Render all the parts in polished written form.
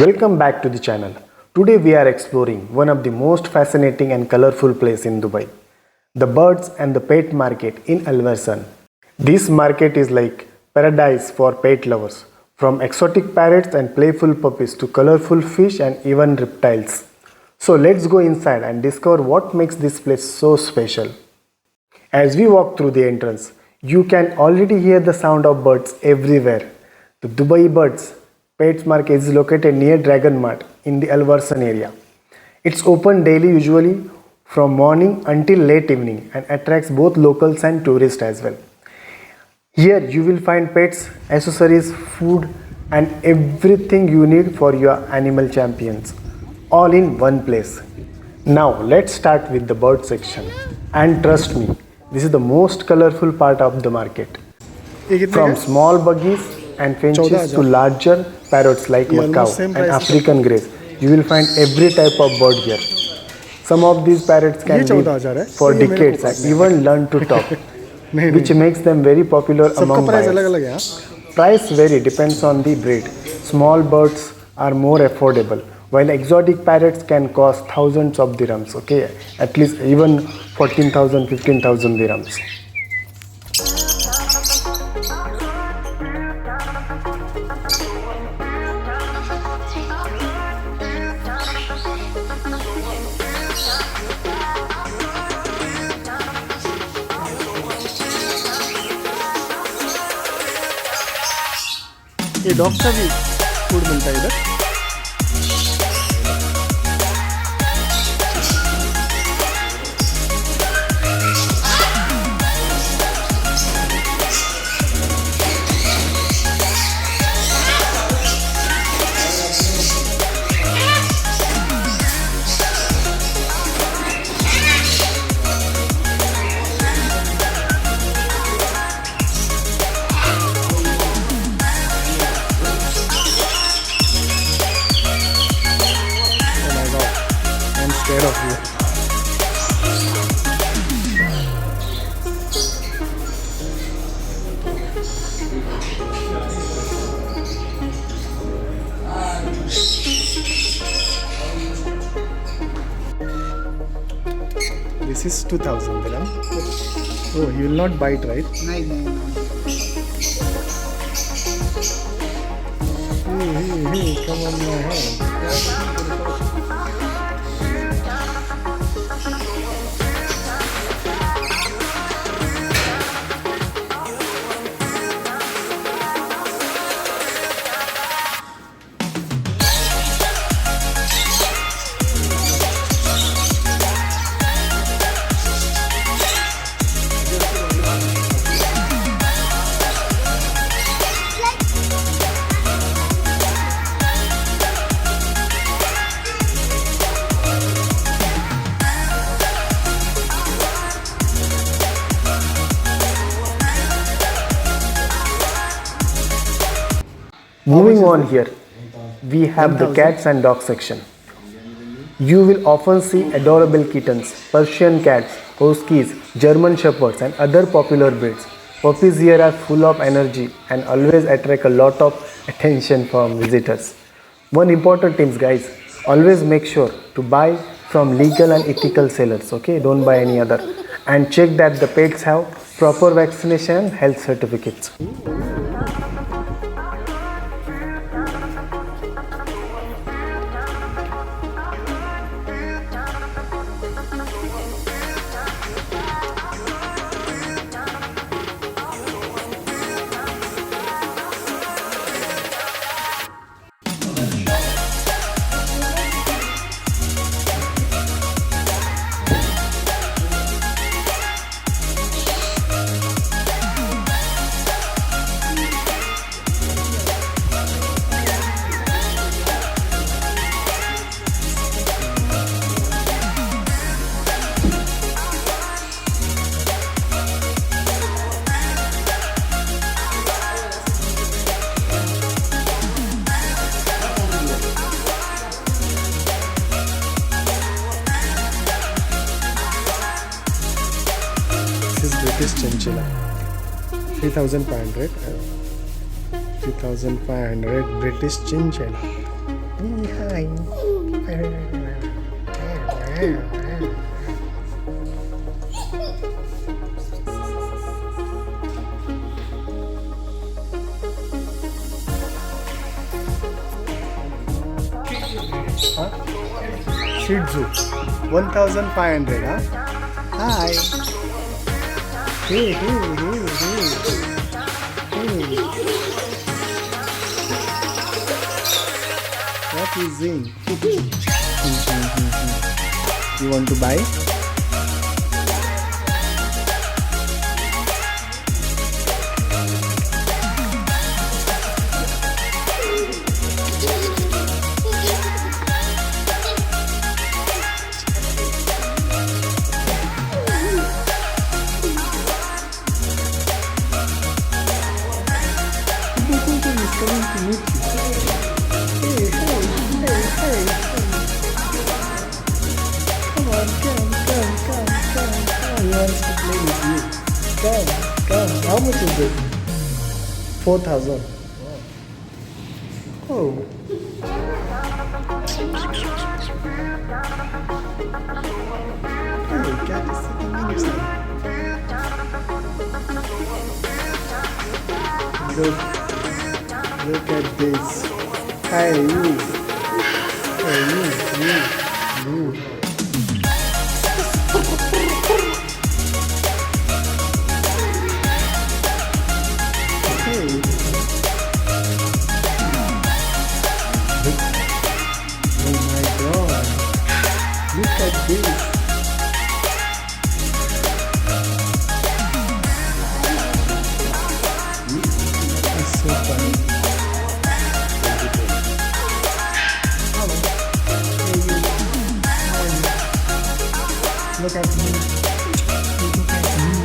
Welcome back to the channel. Today we are exploring one of the most fascinating and colorful places in Dubai, the birds and the pet market in Al Warsan. This market is like paradise for pet lovers, from exotic parrots and playful puppies to colorful fish and even reptiles. So let's go inside and discover what makes this place so special. As we walk through the entrance, you can already hear the sound of birds everywhere. The Dubai Birds Pets Market is located near Dragon Mart in the Al Warsan area. It's open daily, usually from morning until late evening, and attracts both locals and tourists as well. Here you will find pets, accessories, food, and everything you need for your animal champions, all in one place. Now let's start with the bird section. And trust me, this is the most colorful part of the market. From small budgies and finches to larger parrots like macaws and African greys, you will find every type of bird here. Some of these parrots can live for decades and even learn to talk, which makes them very popular among buyers. Price vary depends on the breed. Small birds are more affordable, while exotic parrots can cost thousands of dirhams, okay? At least even 14,000, 15,000 dirhams. ये dog का भी food मिलता है इधर. Scared of you. This is 2,000 dirham. Oh, you will not bite, right? No. Hey, come on my hand. Moving on here, we have the cats and dog section. You will often see adorable kittens, Persian cats, huskies, German shepherds and other popular breeds. Puppies here are full of energy and always attract a lot of attention from visitors. One important tip guys, always make sure to buy from legal and ethical sellers, okay? Don't buy any other. And check that the pets have proper vaccination and health certificates. British chinchilla, 3,500. 3,500 British chinchilla. Hi. Shih Tzu. 1,500, huh? Hi. Hey, hey, hey, hey. Hey. What is it? You want to buy? He's coming to meet you. Hey, hey, hey, hey. Come on, come. He wants to play with you. Come. How much is it? 4,000. Oh. Hey, cat is sitting inside. Look at this. Hey, you. Hey, you. Hey. Oh my God. Look at this. It's so funny. Look at me. Look at me.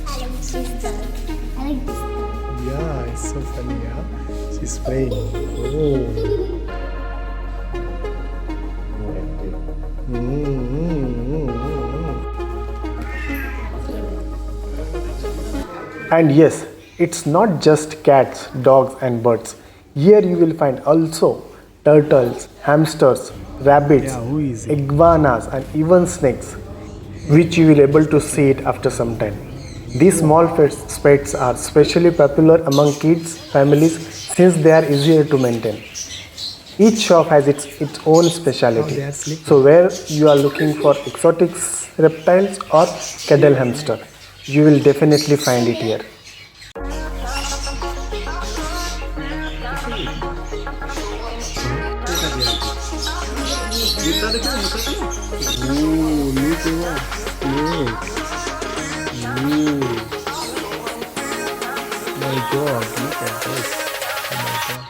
I like this dog. Yeah, it's so funny, huh? She's playing. Oh. And yes, it's not just cats, dogs and birds. Here you will find also turtles, hamsters, rabbits, Yeah, who is it? iguanas and even snakes, which you will able to see it after some time. These small pets are especially popular among kids, families since they are easier to maintain. Each shop has its own Oh, speciality. they are sleeping. So where you are looking for exotic reptiles or cattle hamster, you will definitely find it here. Oh, look at that snake. Oh. My God, look at this. Oh my God.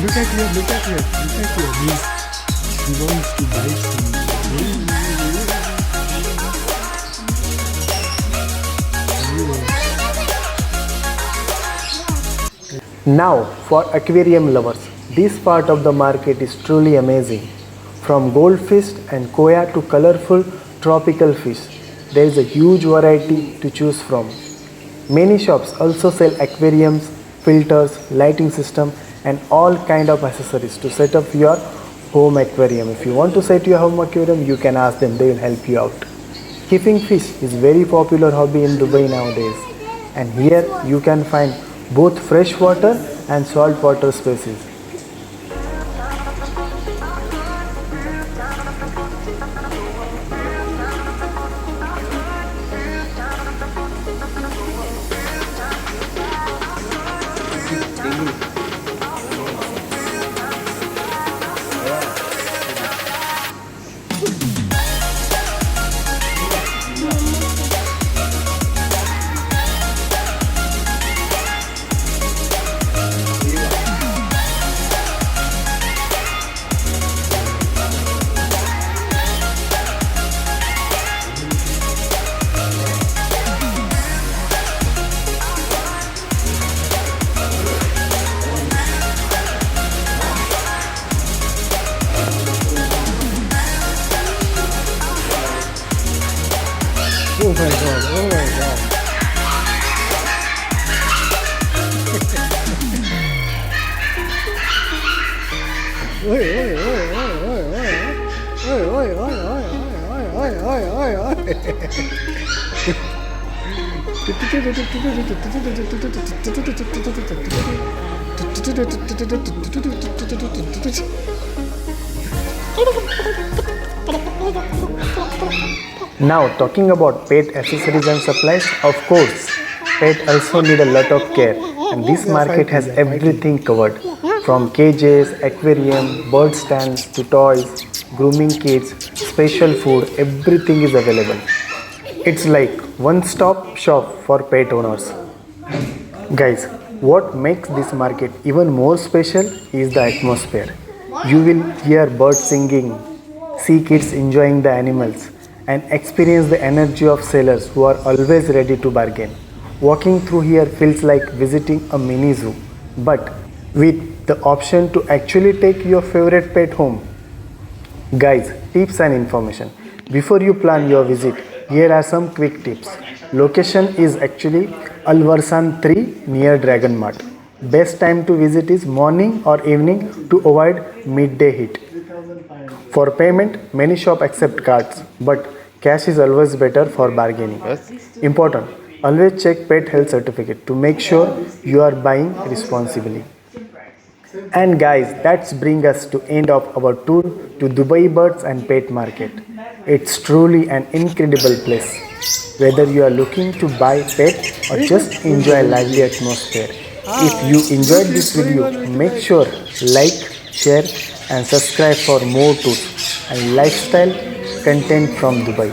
Look at and look at here. He wants to bite him. Now for aquarium lovers, this part of the market is truly amazing. From goldfish and koya to colorful tropical fish, there is a huge variety to choose from. Many shops also sell aquariums, filters, lighting system and all kind of accessories to set up your home aquarium. If you want to set your home aquarium, you can ask them, they will help you out. Keeping fish is very popular hobby in Dubai nowadays, and here you can find both freshwater and saltwater species. Oh my god, oh my god. Oi, oi, oi, oi, oi, oi. Oi, oi, oi, oi, oi, oi, oi, oi, Now talking about pet accessories and supplies, of course, pet also need a lot of care, and this market has everything covered from cages, aquarium, bird stands to toys, grooming kits, special food, everything is available. It's like one-stop shop for pet owners. Guys, what makes this market even more special is the atmosphere. You will hear birds singing, see kids enjoying the animals, and experience the energy of sellers who are always ready to bargain. Walking through here feels like visiting a mini zoo, but with the option to actually take your favorite pet home. Guys, tips and information. Before you plan your visit, here are some quick tips. Location is actually Warsan 3 near Dragon Mart. Best time to visit is morning or evening to avoid midday heat. For payment, many shops accept cards, but cash is always better for bargaining. Important, always check pet health certificate to make sure you are buying responsibly. And guys, that's bring us to end of our tour to Dubai Birds and Pet Market. It's truly an incredible place. Whether you are looking to buy pet or just enjoy a lively atmosphere. If you enjoyed this video, make sure like, share and subscribe for more tours and lifestyle content from Dubai.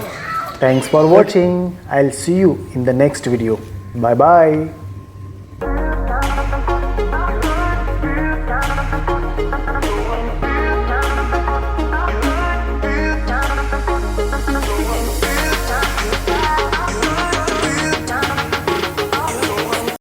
Thanks for watching. I'll see you in the next video. Bye bye.